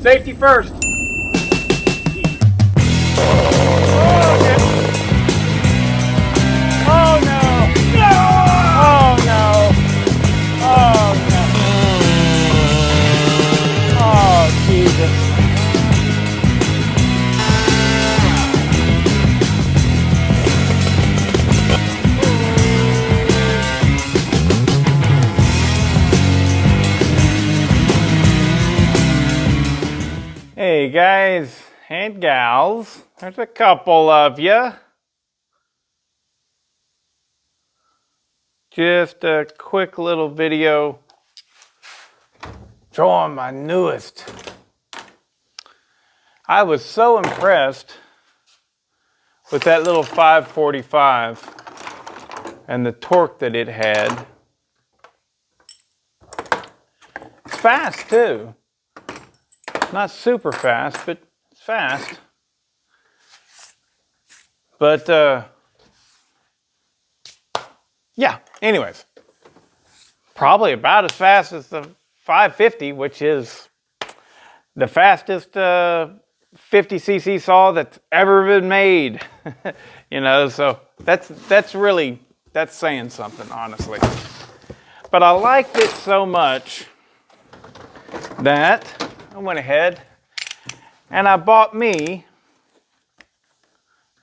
Safety first. Oh no! No! Oh no! Oh no! Oh Jesus! Hey guys and gals, there's a couple of you. Just a quick little video showing my newest. I was so impressed with that little 545 and the torque that it had. It's fast too. Not super fast, but it's fast. But yeah, anyways, probably about as fast as the 550, which is the fastest 50cc saw that's ever been made. You know, so that's saying something, honestly. But I liked it so much that I went ahead and I bought me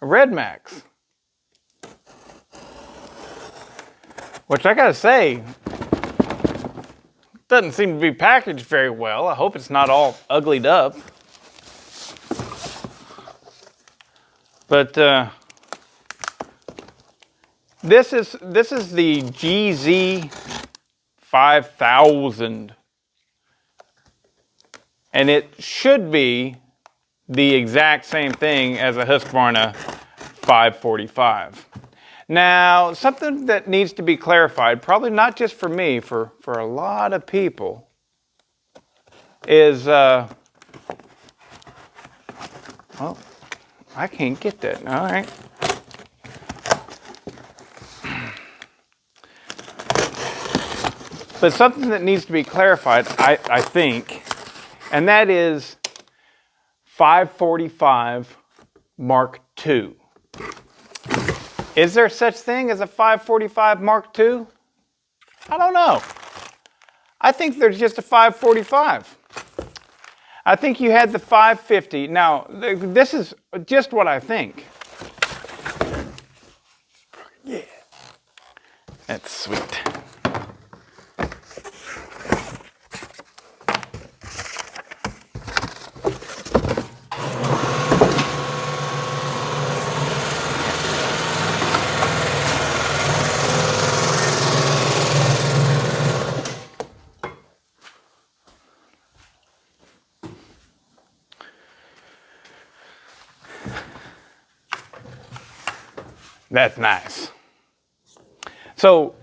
a Redmax, which I gotta say doesn't seem to be packaged very well. I hope it's not all uglied up. But this is the GZ5000. And it should be the exact same thing as a Husqvarna 545. Now, something that needs to be clarified, probably not just for me, for a lot of people, is, well, I can't get that. All right. But something that needs to be clarified, I think, and that is 545 Mark II. Is there such thing as a 545 Mark II? I don't know. I think there's just a 545. I think you had the 550. Now, this is just what I think. Yeah. That's sweet. That's nice. So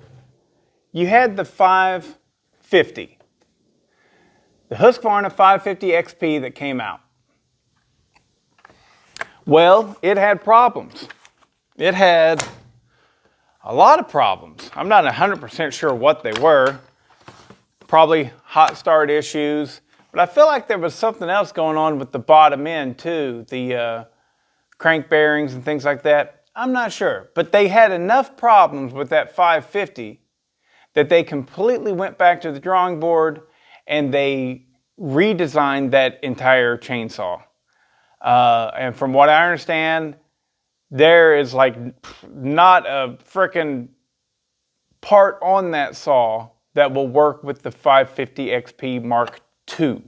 you had the 550, the Husqvarna 550 XP that came out. Well, it had problems. It had a lot of problems. I'm not 100% sure what they were. Probably hot start issues, but I feel like there was something else going on with the bottom end too, the crank bearings and things like that. I'm not sure, but they had enough problems with that 550 that they completely went back to the drawing board and they redesigned that entire chainsaw. And from what I understand, there is like not a frickin' part on that saw that will work with the 550 XP Mark II.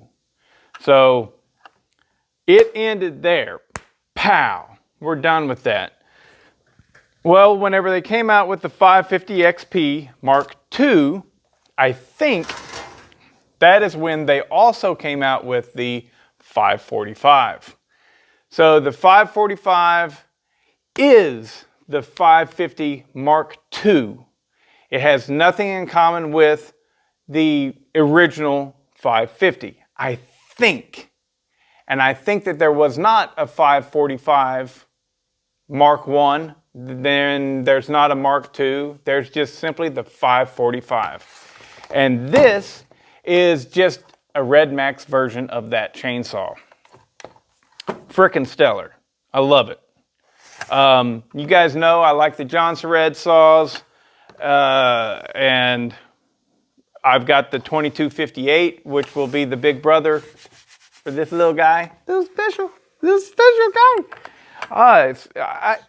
So it ended there. Pow! We're done with that. Well, whenever they came out with the 550 XP Mark II, I think that is when they also came out with the 545. So the 545 is the 550 Mark II. It has nothing in common with the original 550, I think. And I think that there was not a 545 Mark I, then there's not a Mark II, there's just simply the 545. And this is just a Redmax version of that chainsaw. Frickin' stellar. I love it. You guys know I like the Johnson Red saws, and I've got the 2258, which will be the big brother for this little guy. This special guy.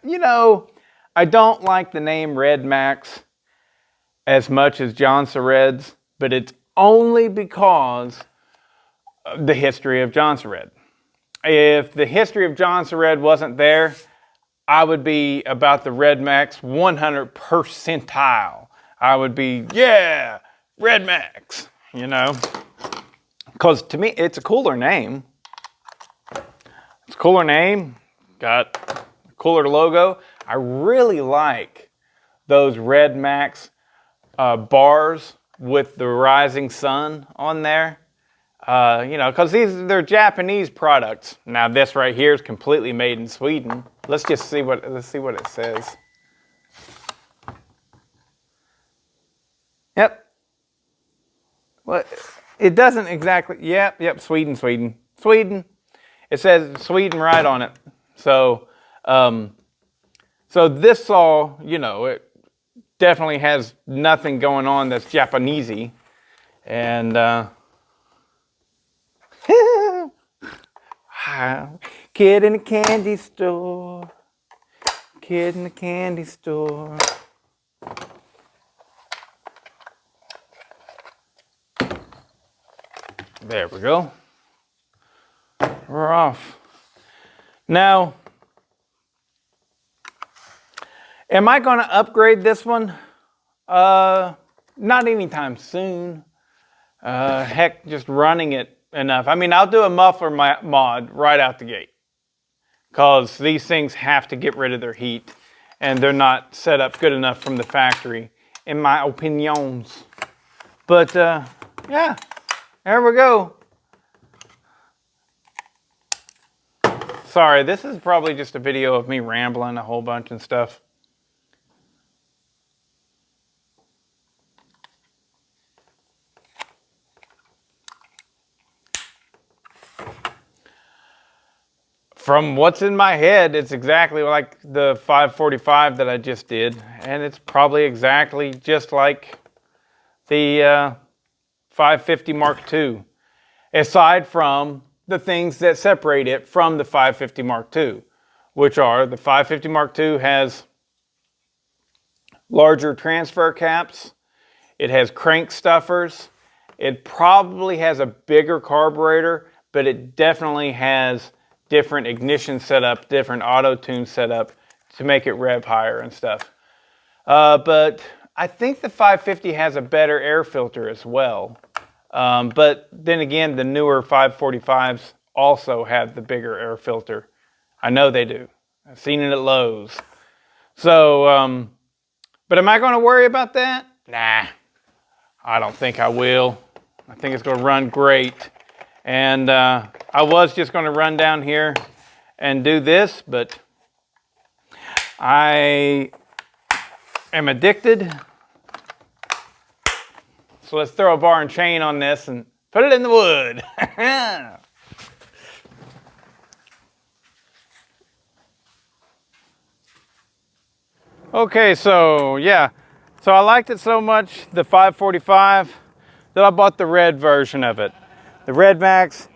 You know, I don't like the name Redmax as much as Johnson Reds, but it's only because of the history of Johnson Red. If the history of Johnson Red wasn't there, I would be about the Redmax 100 percentile. I would be, yeah, Redmax, you know. Because to me, it's a cooler name. It's a cooler name. Got a cooler logo. I really like those Redmax bars with the rising sun on there. You know, because they're Japanese products. Now this right here is completely made in Sweden. Let's see what it says. Yep. Well, it doesn't exactly. Yep. Sweden. It says Sweden right on it. So, so this saw, you know, it definitely has nothing going on that's Japanesey, and. Kid in the candy store. Kid in the candy store. There we go. We're off. Now, am I going to upgrade this one? Not anytime soon. Heck, just running it enough. I mean, I'll do a muffler mod right out the gate, because these things have to get rid of their heat, and they're not set up good enough from the factory, in my opinions. But yeah, there we go. Sorry, this is probably just a video of me rambling a whole bunch and stuff. From what's in my head, it's exactly like the 545 that I just did. And it's probably exactly just like the 550 Mark II. Aside from the things that separate it from the 550 Mark II. Which are, the 550 Mark II has larger transfer caps. It has crank stuffers. It probably has a bigger carburetor, but it definitely has different ignition setup, different auto tune setup to make it rev higher and stuff. But I think the 550 has a better air filter as well. But then again, the newer 545s also have the bigger air filter. I know they do. I've seen it at Lowe's. So, but am I going to worry about that? Nah, I don't think I will. I think it's going to run great. And I was just going to run down here and do this, but I am addicted. So let's throw a bar and chain on this and put it in the wood. Okay, so yeah. So I liked it so much, the 545, that I bought the red version of it. The Redmax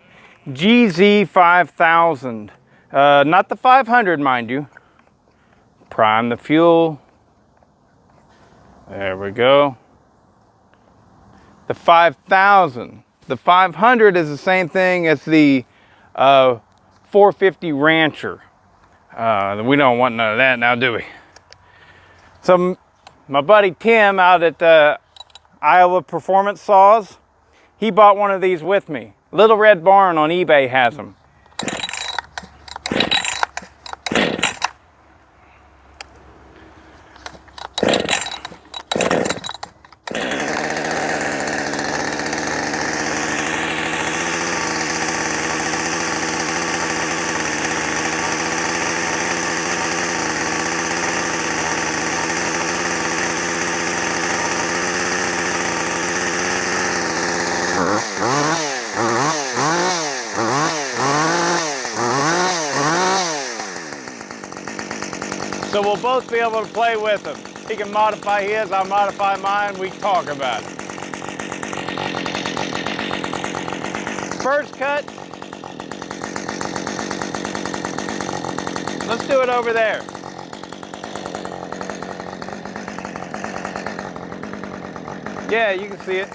GZ5000. Not the 500, mind you. Prime the fuel. There we go. The 5000. The 500 is the same thing as the 450 Rancher. We don't want none of that now, do we? So my buddy Tim out at Iowa Performance Saws, he bought one of these with me. Little Red Barn on eBay has them. So we'll both be able to play with them. He can modify his, I'll modify mine, we can talk about it. First cut, let's do it over there. Yeah, you can see it.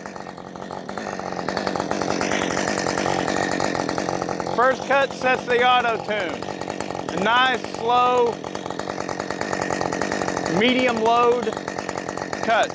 First cut sets the auto tune. A nice, slow, medium load cut.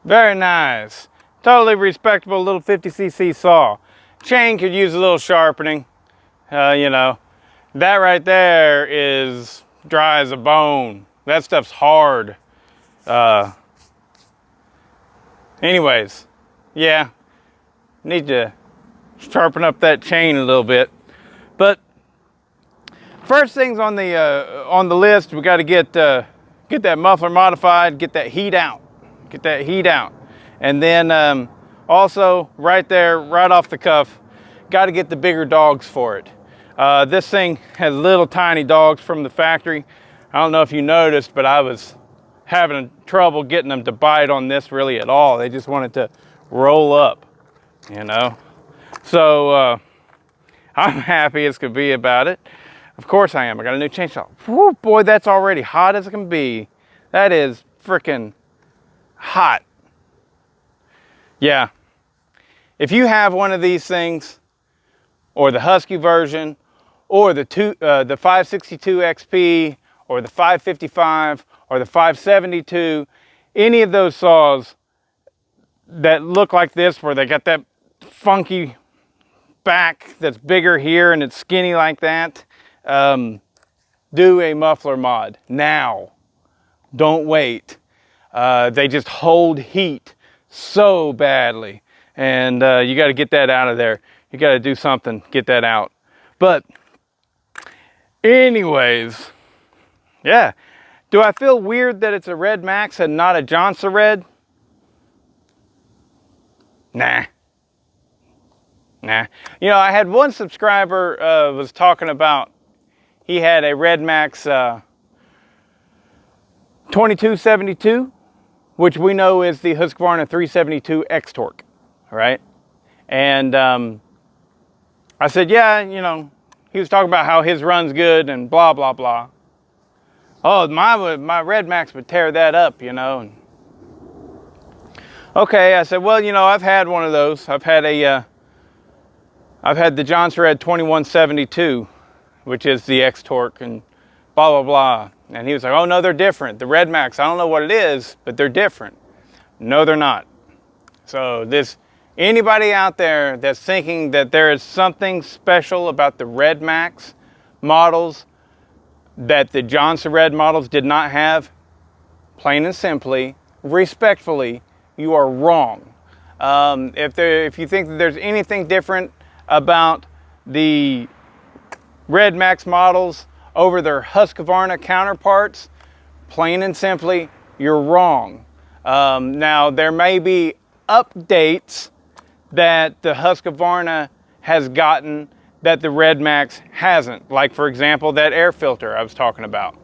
Very nice. Totally respectable little 50cc saw. Chain could use a little sharpening. You know, that right there is dry as a bone. That stuff's hard. Anyways, yeah, need to sharpen up that chain a little bit. But first things on the list, we got to get that muffler modified, get that heat out. Get that heat out. And then also right there, right off the cuff, got to get the bigger dogs for it. This thing has little tiny dogs from the factory. I don't know if you noticed, but I was having trouble getting them to bite on this really at all. They just wanted to roll up, you know. So I'm happy as could be about it. Of course I am. I got a new chainsaw. Whew, boy, that's already hot as it can be. That is freaking hot. Yeah, if you have one of these things, or the Husky version, or the 562 XP, or the 555, or the 572, any of those saws that look like this, where they got that funky back that's bigger here and it's skinny like that, do a muffler mod now. Don't wait. They just hold heat so badly, and you got to get that out of there. You got to do something, get that out. But anyways, yeah. Do I feel weird that it's a Redmax and not a Johnson Red? Nah. You know, I had one subscriber was talking about, he had a Redmax 2272, which we know is the Husqvarna 372 X-Torque, right? And I said, yeah, you know, he was talking about how his run's good and blah, blah, blah. Oh, my Redmax would tear that up, you know. Okay, I said, well, you know, I've had one of those. I've had the Johnson Red 2172, which is the X-Torque and blah, blah, blah. And he was like, oh no, they're different. The Redmax, I don't know what it is, but they're different. No, they're not. So anybody out there that's thinking that there is something special about the Redmax models that the Johnson Red models did not have, plain and simply, respectfully, you are wrong. If you think that there's anything different about the Redmax models over their Husqvarna counterparts, plain and simply, you're wrong. Now, there may be updates that the Husqvarna has gotten that the Redmax hasn't. Like, for example, that air filter I was talking about.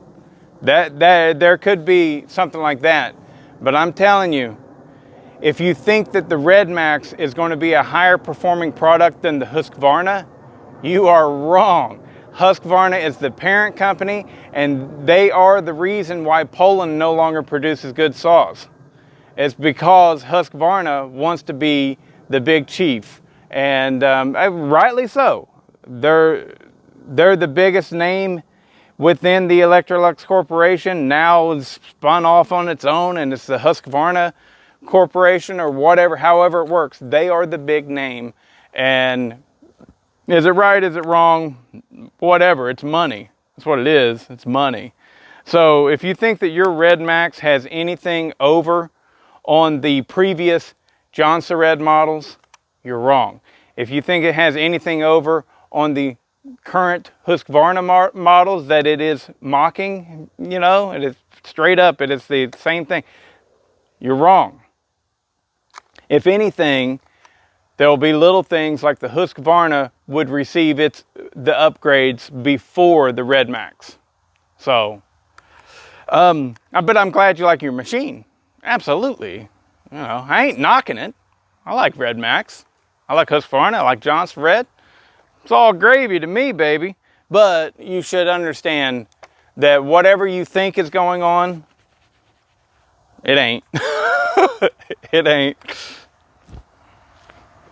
There could be something like that. But I'm telling you, if you think that the Redmax is going to be a higher performing product than the Husqvarna, you are wrong. Husqvarna is the parent company, and they are the reason why Poland no longer produces good saws. It's because Husqvarna wants to be the big chief, and rightly so. They're the biggest name within the Electrolux Corporation. Now it's spun off on its own, and it's the Husqvarna Corporation or whatever, however it works. They are the big name, and is it right? Is it wrong? Whatever. It's money. That's what it is. It's money. So if you think that your Redmax has anything over on the previous Johnson Red models, you're wrong. If you think it has anything over on the current Husqvarna models that it is mocking, you know, it is straight up, it is the same thing, you're wrong. If anything, there will be little things like the Husqvarna would receive the upgrades before the Redmax. So, but I'm glad you like your machine. Absolutely. You know, I ain't knocking it. I like Redmax. I like Husqvarna. I like Johnson Red. It's all gravy to me, baby. But you should understand that whatever you think is going on, it ain't. It ain't.